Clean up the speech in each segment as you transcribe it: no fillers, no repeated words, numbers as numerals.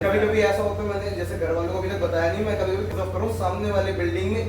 कभी कभी ऐसा होता है, मैंने जैसे घर वालों को अभी तक बताया नहीं, मैं कभी कभी ऑफ करूँ सामने वाले बिल्डिंग में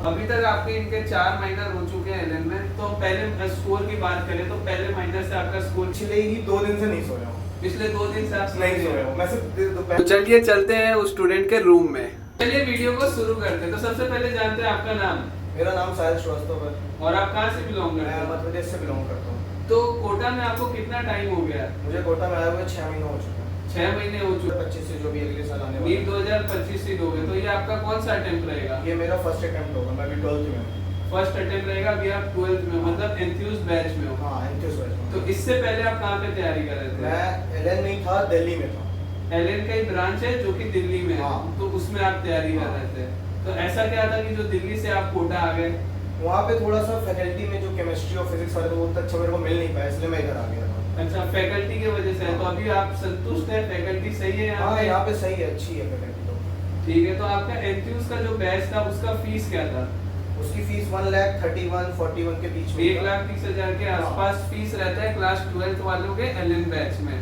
अभी तक आपके इनके 4 माइनर हो चुके हैं एलन में। तो पहले स्कोर की बात करें तो पहले माइनर से आपका स्कोर पिछले ही 2 दिन से नहीं सोया हूँ। पिछले 2 दिन से आप नहीं सोया हूँ मैं सिर्फ तो चलिए चलते हैं उस स्टूडेंट के रूम में। चलिए वीडियो को शुरू करते हैं। तो सबसे पहले जानते हैं आपका नाम। मेरा नाम साहिल श्रीवास्तव है और आप कहाँ से बिलोंग करते मैं हैं? मध्य प्रदेश से बिलोंग करता हूँ। तो कोटा में आपको कितना टाइम हो गया? मुझे कोटा में आए हुए 6 महीने हो चुके हैं। 6 महीने हो चुके 25 से जो भी अगले साल आने वाला नीट है। 2025 से दोगे। तो ये आपका कौन सा अटेम्प्ट रहेगा? ये मेरा फर्स्ट अटेम्प्ट होगा, मैं अभी 12th में हूँ। फर्स्ट अटेम्प्ट रहेगा। अभी आप 12th में हो, मतलब एंथ्यूज बैच में हो। हाँ एंथ्यूज बैच में। तो इससे पहले आप कहाँ पे तैयारी कर रहे थे? मैं एलन में था, दिल्ली में था। एलन का ही ब्रांच है जो कि दिल्ली में है। हाँ। तो उसमें आप तैयारी कर रहे थे। तो ऐसा क्या था कि जो दिल्ली से आप कोटा आ गए? वहाँ पे थोड़ा सा फैकल्टी में जो केमिस्ट्री और फिजिक्स वाले वो अच्छा मेरे को मिल नहीं पाया, इसलिए मैं इधर आ गया था। अच्छा, फैकल्टी की वजह से है। तो अभी आप संतुष्ट है? फैकल्टी सही है यहाँ हाँ पे? यहाँ पे सही है, अच्छी है फैकल्टी तो। ठीक है। तो आपका एंथ्यूज का जो बैच था उसका फीस क्या था? उसकी फीस 1,31,41 के बीच में 1,30,000 के आसपास फीस रहता है क्लास 12th वालों के एलन बैच में।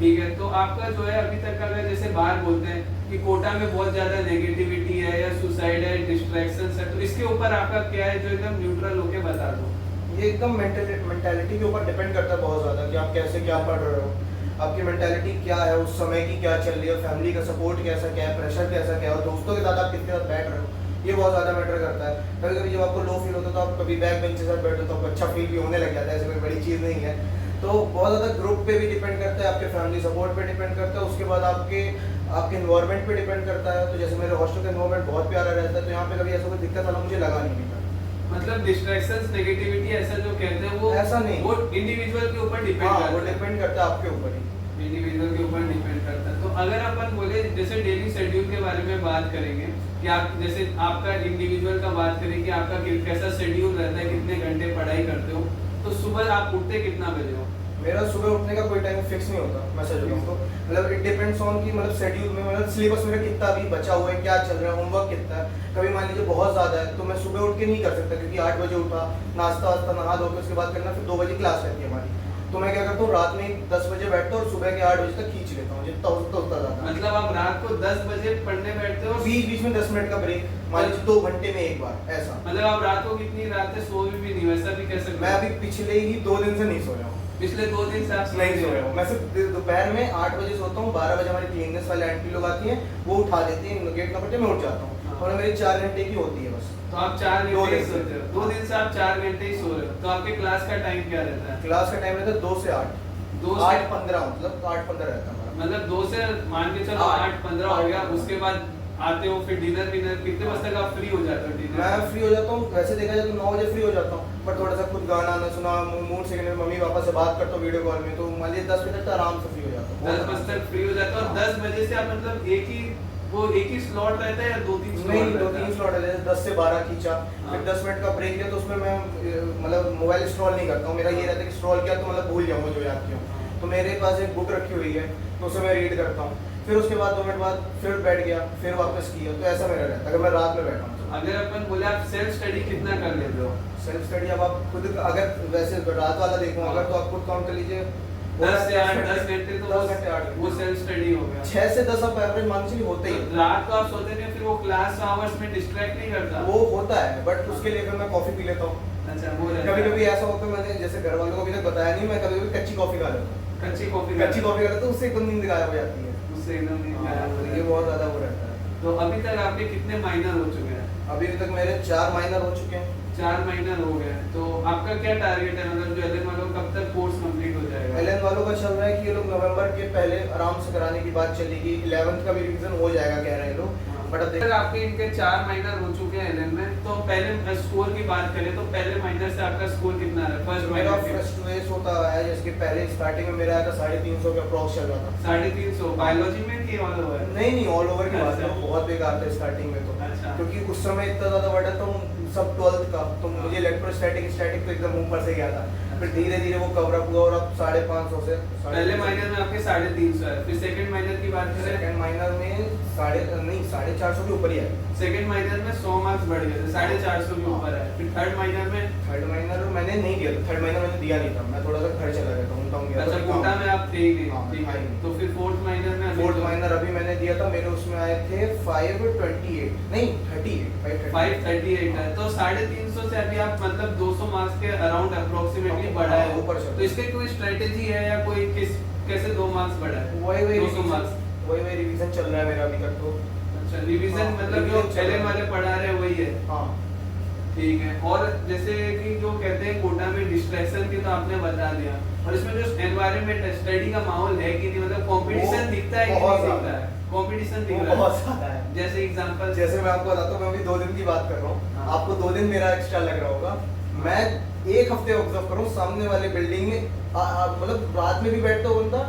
ठीक है। तो आपका जो है अभी तक का अगर जैसे बाहर बोलते हैं कि कोटा में बहुत ज्यादा नेगेटिविटी है या सुसाइड है, डिस्ट्रैक्शंस है, तो इसके ऊपर आपका क्या है जो एकदम न्यूट्रल होके बता दो। ये एकदम मेंटालिटी के ऊपर डिपेंड करता है बहुत ज़्यादा कि आप कैसे क्या पढ़ रहे हो, आपकी मेंटालिटी क्या है, उस समय की क्या चल रही है, फैमिली का सपोर्ट कैसा क्या है, प्रेशर कैसा क्या है, और दोस्तों के साथ आप कितने साथ बैठ रहे हो, ये बहुत ज़्यादा मैटर करता है। कभी कभी जब आपको लो फील होता है तो आप कभी बैक बेंच के साथ बैठते हो तो आपको अच्छा फील भी होने लग जाता है, ऐसी कोई बड़ी चीज़ नहीं है। तो बहुत ज़्यादा ग्रुप पे भी डिपेंड करता है, आपके फैमिली सपोर्ट पे डिपेंड करता है, उसके बाद आपके इन्वायरमेंट पे डिपेंड करता है। तो जैसे मेरे हॉस्टल का इन्वायरमेंट बहुत प्यारा रहता है, तो यहाँ पे कभी ऐसा कोई दिक्कत वाला मुझे लगा नहीं। मतलब डिस्ट्रैक्शंस, नेगेटिविटी ऐसा जो कहते हैं वो ऐसा नहीं, वो इंडिविजुअल के ऊपर डिपेंड हाँ, करता वो है। डिपेंड करता है आपके ऊपर ही। इंडिविजुअल के ऊपर डिपेंड करता है। तो अगर अपन बोले जैसे डेली शेड्यूल के बारे में बात करेंगे कि आप जैसे आपका इंडिविजुअल का बात करें कि आपका कैसा शेड्यूल रहता है, कितने घंटे पढ़ाई करते हो, तो सुबह आप उठते कितना बजे हो? मेरा सुबह उठने का कोई टाइम फिक्स नहीं होता, मैं सच बताऊं तो मतलब इट डिपेंड्स ऑन कि मतलब शेड्यूल में मतलब सिलेबस मेरा कितना अभी बचा हुआ है, क्या चल रहा है, होमवर्क कितना है। कभी मान लीजिए बहुत ज़्यादा है तो मैं सुबह उठ के नहीं कर सकता, क्योंकि 8 बजे उठा, नाश्ता वास्ता नहा धो के उसके बाद करना, फिर 2 बजे क्लास रहती है हमारी। तो मैं क्या करता हूँ, रात में 10 बजे बैठता हूँ और सुबह के 8 बजे तक खींच लेता हूँ, जितना हो सकता उतना ज़्यादा। मतलब आप रात को 10 बजे पढ़ने बैठते हो? बीच बीच में 10 मिनट का ब्रेक, मान लीजिए 2 घंटे में एक बार, ऐसा। मतलब आप रात को कितनी रात से सोए भी नहीं, वैसा भी कह सकते? मैं अभी पिछले ही 2 दिन से नहीं सोया हूँ। पिछले 2 दिन से आप नहीं सोया हूँ। मैं सिर्फ दोपहर में 8 बजे सोता हूँ, 12 बजे हमारी क्लीननेस वाले आंटी लोग आती हैं, वो उठा देती हैं, गेट नंबर पे मैं उठ जाता हूँ। तो मेरी 4 घंटे की होती है बस। तो आप 4 दो घंटे ही दिन से। सोते हो? 2 दिन से आप 4 घंटे ही सो रहे हो। तो आपके क्लास का टाइम क्या रहता है? क्लास का टाइम रहता है 2 से 8। 2 से 8:15 मतलब 8:15 रहता है हमारा। मतलब 2 से मान के चलो 8:15 हो गया। 8:15 उसके बाद आते हो, फिर डिनर कितने बजे तक आप फ्री हो जाते हो? डिनर मैं फ्री हो जाता हूँ, वैसे देखा जाए तो 9 बजे फ्री हो जाता हूँ, पर थोड़ा सा खुद गाना ना सुना, मूड सेकंड में मम्मी पापा से बात करता हूँ वीडियो कॉल में, तो मान लीजिए 10 बजे तक आराम से फ्री हो जाता हूँ। 10 बजे तक फ्री हो जाता है। और 10 बजे से आप मतलब एक ही स्लॉट रहता है या 2-3 स्लॉट? नहीं, 2-3 स्लॉट है, जैसे 10 से 12 खींचा, फिर 10 मिनट का ब्रेक लिया, तो उसमें मैं मतलब मोबाइल स्क्रॉल नहीं करता हूँ। मेरा ये रहता है कि स्क्रॉल किया तो मतलब भूल जाऊँगा जो याद किया। तो मेरे पास एक बुक रखी हुई है, तो उसे मैं रीड करता हूँ, फिर उसके बाद 2 मिनट बाद फिर बैठ गया, फिर वापस किया, तो ऐसा मेरा रहता है अगर मैं रात में बैठा हूँ। अगर अपन बोले आप सेल्फ स्टडी कितना कर लेते हो? सेल्फ स्टडी अब आप खुद अगर वैसे रात वाला देखूँ अगर, तो आप खुद काउंट कर लीजिए 10 से 8 10 घंटे तो 10 घंटे 8 वो सेल्फ स्टडी हो गया। 6 से 10 आप एवरेज मान चलिए होते ही। तो रात को आप सोते नहीं, फिर वो क्लास आवर्स में डिस्ट्रैक्ट नहीं करता? वो होता है, बट उसके लिए फिर मैं कॉफी पी लेता हूँ। अच्छा, वो रहता कभी है। कभी ऐसा होता है, मैंने जैसे घर वालों को अभी तक बताया नहीं, मैं कभी कभी कच्ची कॉफी खा लेता हूँ। कच्ची कॉफी खा लेता हूँ, उससे एकदम नींद गायब हो जाती है। उससे एकदम नहीं हाँ, गायब हो तो ये जाती। बहुत ज्यादा वो रहता है। तो अभी तक आपके कितने माइनर हो चुके हैं? अभी तक मेरे 4 माइनर हो चुके हैं। 4 माइनर हो गए। तो आपका क्या टारगेट है, मतलब जो एलन वालों कब तक कोर्स कंप्लीट हो जाएगा? एलन वालों का चल रहा है कि ये लोग नवंबर के पहले आराम से कराने की बात चलेगी, 11th का भी रिवीजन हो जाएगा कह रहे हैं लोग, बट अब अगर आपके इनके 4 माइनर हो चुके हैं एलन में, तो पहले स्कोर की बात करें तो पहले माइनर से आपका स्कोर कितना है? फर्स्ट मेरा माइनर फर्स्ट वेस होता है, जिसके पहले स्टार्टिंग में मेरा आया था 350 के अप्रॉक्स चल रहा था। 350 बायोलॉजी में कि ऑल ओवर? नहीं, ऑल ओवर की बात है, अच्छा। बहुत बेकार था स्टार्टिंग में तो। अच्छा। क्योंकि उस समय इतना ज्यादा बड़ा था सब 12th का, तो मुझे इलेक्ट्रोस्टैटिक स्टैटिक तो एकदम ऊपर से गया था, फिर धीरे धीरे वो कवर अप हुआ और अब 550 से पहले माइनर में आपके 350 है। फिर सेकंड माइनर की बात करें? सेकंड माइनर में 450 के ऊपर ही है। सेकंड माइनर में 100 मार्क्स बढ़ गए थे, 450 के ऊपर है। फिर थर्ड माइनर में? थर्ड माइनर मैंने नहीं दिया था, थर्ड माइनर मैंने दिया नहीं था, मैं थोड़ा सा घर चला गया था, होम टाउन गया अच्छा, था। कोटा में आप थे ही नहीं। हाँ, ठीक है। हाँ। तो फिर फोर्थ माइनर में? गोल्ड माइनर अभी मैंने दिया था, मेरे उसमें आए थे 528 नहीं 38 538 है, तो 350 से अभी आप मतलब 200 मार्क्स के अराउंड अप्रोक्सीमेटली बढ़ा है ऊपर चल रहा है। तो इसके कोई स्ट्रेटेजी है या कोई कैसे 2 मार्क्स बढ़ा है? वही 200 मार्क्स। वही रिवीजन चल रहा है मेरा अभी तक तो। अच्छा, रिवीजन हाँ, मतलब जो revision चल पहले रहा है। वाले पढ़ा रहे हैं वही है। हाँ ठीक है। और जैसे कि जो कहते हैं कोटा में डिस्ट्रैक्शन की तो आपने बता दिया, और इसमें जो एनवायरनमेंट है, स्टडी का माहौल है कि नहीं, मतलब कंपटीशन दिखता है कि बहुत नहीं ज्यादा दिखता है? कंपटीशन दिख वो रहा बहुत है। ज्यादा है। जैसे एग्जांपल जैसे मैं आपको बताता हूँ, मैं अभी 2 दिन की बात कर रहा हूँ, हाँ। आपको 2 दिन मेरा एक्स्ट्रा लग रहा होगा। मैं 1 हफ्ते ऑब्जर्व करूँ सामने वाले बिल्डिंग में, मतलब रात में भी बैठता हूँ बंदा,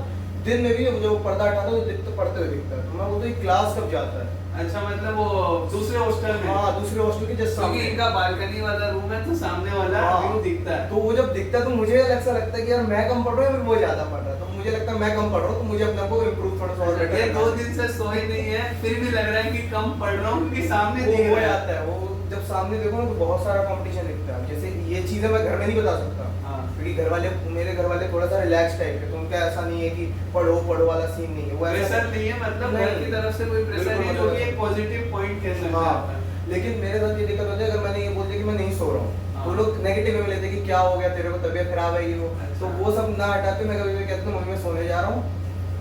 दिन में भी जो पर्दा हटाता है तो पढ़ते हुए दिखता है, तो मैं बोलता हूँ क्लास कब जाता है। अच्छा, मतलब वो दूसरे हॉस्टल में? हाँ, दूसरे हॉस्टल के जस्ट क्योंकि सामने। इनका बालकनी वाला रूम है तो सामने वाला हाँ। व्यू दिखता है। तो वो जब दिखता है तो मुझे ऐसा लगता है कि यार मैं कम पढ़ रहा हूँ या फिर वो ज्यादा पढ़ रहा है, तो मुझे लगता है मैं कम पढ़ रहा हूँ, तो मुझे अपने आप को इम्प्रूव थोड़ा सा और better ये करना 2 है। दिन से सोए नहीं है, फिर भी लग रहा है कि कम पढ़ रहा हूँ क्योंकि सामने वो दिख हो रहा है। जाता है, वो जब सामने देखो ना तो बहुत सारा कंपटीशन दिखता है। जैसे ये चीजें मैं घर में नहीं बता सकता, हाँ। क्योंकि मेरे घर वाले थोड़ा सा रिलैक्स टाइप के, तो उनका ऐसा नहीं है कि पढ़ो पढ़ो वाला सीन नहीं है। वो ऐसा प्रेशर नहीं है, मतलब घर नहीं। की तरफ से कोई प्रेशर बिल्कुल नहीं, जो कि मतलब एक पॉजिटिव पॉइंट कह सकते हैं हाँ, अपन। लेकिन मेरे साथ ये दिक्कत होती है, अगर मैंने ये बोल दिया कि मैं नहीं सो रहा हूँ हाँ। तो लोग नेगेटिव में लेते हैं कि क्या हो गया तेरे को, तबीयत खराब है ये वो। अच्छा। तो वो सब ना हटाते मैं कभी कभी कहता हूँ मम्मी मैं सोने जा रहा हूँ,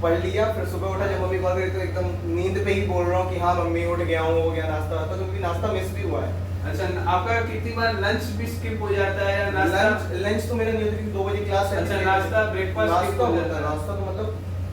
पढ़ लिया, फिर सुबह उठा, जब मम्मी कॉल करी तो एकदम नींद पे ही बोल रहा हूँ कि हाँ मम्मी उठ गया हूँ, हो गया नाश्ता, तो क्योंकि नाश्ता मिस भी हुआ है। अच्छा, आपका कितनी बार लंच भी स्किप हो जाता है या नाश्ता? लंच तो मेरा नहीं होता क्योंकि 2 बजे क्लास है। अच्छा, नाश्ता ब्रेकफास्ट नाश्ता skip हो होता जाता है, है। नाश्ता तो मतलब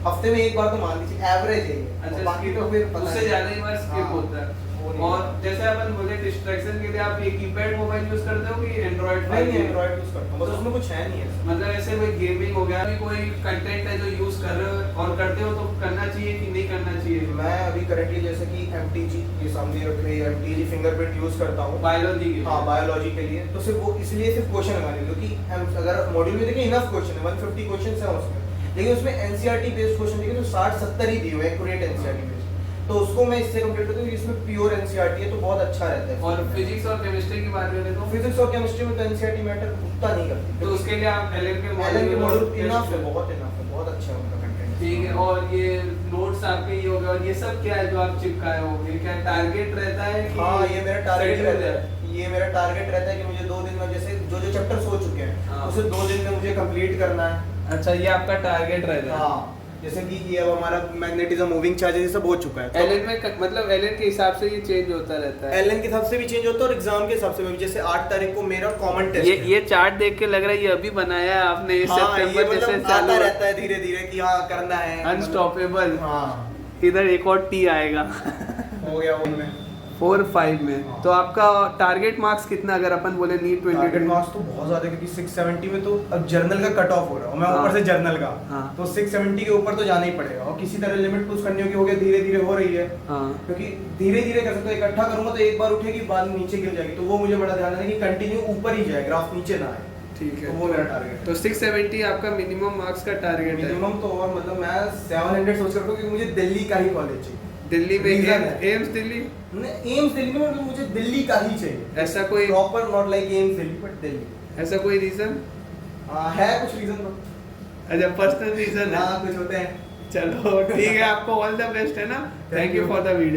हफ्ते में 1 बार तो मान लीजिए एवरेज है ये। अच्छा, बाकी तो फिर पता उससे नहीं। ज्यादा ही बार स्किप हाँ, होता है। वो नहीं और होता। जैसे अपन बोले डिस्ट्रैक्शन के लिए आप ये कीपैड मोबाइल यूज करते हो कि एंड्रॉइड? नहीं एंड्रॉइड यूज करता हूँ, बस उसमें कुछ है नहीं है। मतलब ऐसे कोई गेमिंग हो गया, अभी कोई कंटेंट है जो यूज कर रहे हो और करते हो तो करना चाहिए कि नहीं करना चाहिए? मैं अभी करंटली जैसे कि MTG ये सामने रख रही है, MTG फिंगरप्रिंट यूज करता हूँ बायोलॉजी के लिए? हाँ, बायोलॉजी के लिए। तो सिर्फ वो इसलिए सिर्फ क्वेश्चन लगाने, क्योंकि अगर मॉड्यूल में देखिए इनफ क्वेश्चन है, 150 क्वेश्चन है उसमें, लेकिन उसमें NCERT बेस्ड क्वेश्चन देखिए तो 60-70 ही दिए हुए हैं एक्यूरेट NCERT बेस्ड, तो उसको मैं इससे कंप्लीट करता हूँ। इसमें प्योर NCERT है तो बहुत अच्छा रहता है। और फिजिक्स और केमिस्ट्री की बात करें तो? फिजिक्स और केमिस्ट्री में तो NCERT मैटर उतना नहीं करती, तो उसके लिए आप LM के एलन के मॉड्यूल टेस्ट इनफ है, करो। बहुत अच्छा है उनका कंटेंट। ठीक है। और ये नोट्स आपके ये हो गए, और ये सब क्या है जो आप चिपकाए हो? ये क्या टारगेट रहता है कि हाँ, ये मेरा टारगेट schedule रहता है, ये मेरा टारगेट रहता है कि मुझे 2 दिन में जैसे जो चैप्टर्स हो चुके हैं हाँ। उसे 2 दिन में मुझे कंप्लीट करना है। अच्छा, ये आपका टारगेट रहता है? हाँ, जैसे कि ये अब हमारा मैग्नेटिज्म मूविंग चार्जेस ये सब हो चुका है, एलन में मतलब एलन के हिसाब से ये चेंज होता रहता है? एलन के हिसाब से भी चेंज होता है और एग्जाम के हिसाब से भी। जैसे 8 तारीख को मेरा कॉमन टेस्ट है। ये चार्ट देख के लग रहा है ये अभी बनाया है आपने, ये हाँ, ये सितंबर जैसे मतलब चालू आता रहता है धीरे धीरे कि हाँ करना है, अनस्टॉपेबल। हाँ इधर एक और टी आएगा हो गया उनमें 4-5 में। हाँ। तो आपका टारगेट मार्क्स कितना अगर अपन बोले नीट टारगेट 22? मार्क्स तो बहुत ज्यादा है, क्योंकि 670 में तो अब जर्नल का कट ऑफ हो रहा है और मैं हाँ। ऊपर से जर्नल का, हाँ। तो 670 के ऊपर तो जाना ही पड़ेगा और किसी तरह लिमिट पुश करनी होगी, हो गया धीरे धीरे हो रही है, हाँ। क्योंकि धीरे धीरे कर सकते हो। इकट्ठा करूंगा तो एक बार उठेगी बाद में नीचे गिर जाएगी, तो वो मुझे बड़ा ध्यान है कि कंटिन्यू ऊपर ही जाए, ग्राफ नीचे ना आए। ठीक है, तो वो मेरा टारगेट है। तो 670 आपका मिनिमम मार्क्स का टारगेट है? मिनिमम तो, और मतलब मैं 700 सोच रहा हूँ कि मुझे दिल्ली का ही कॉलेज चाहिए। दिल्ली में Reason है। एम्स दिल्ली? एम्स दिल्ली में, मतलब मुझे दिल्ली का ही चाहिए, ऐसा कोई proper not like AIIMS Delhi but Delhi. ऐसा कोई रीजन है कुछ रीजन तो, अच्छा पर्सनल रीजन है? हाँ कुछ होते हैं। चलो ठीक है, आपको ऑल द बेस्ट है ना। Thank you for the video.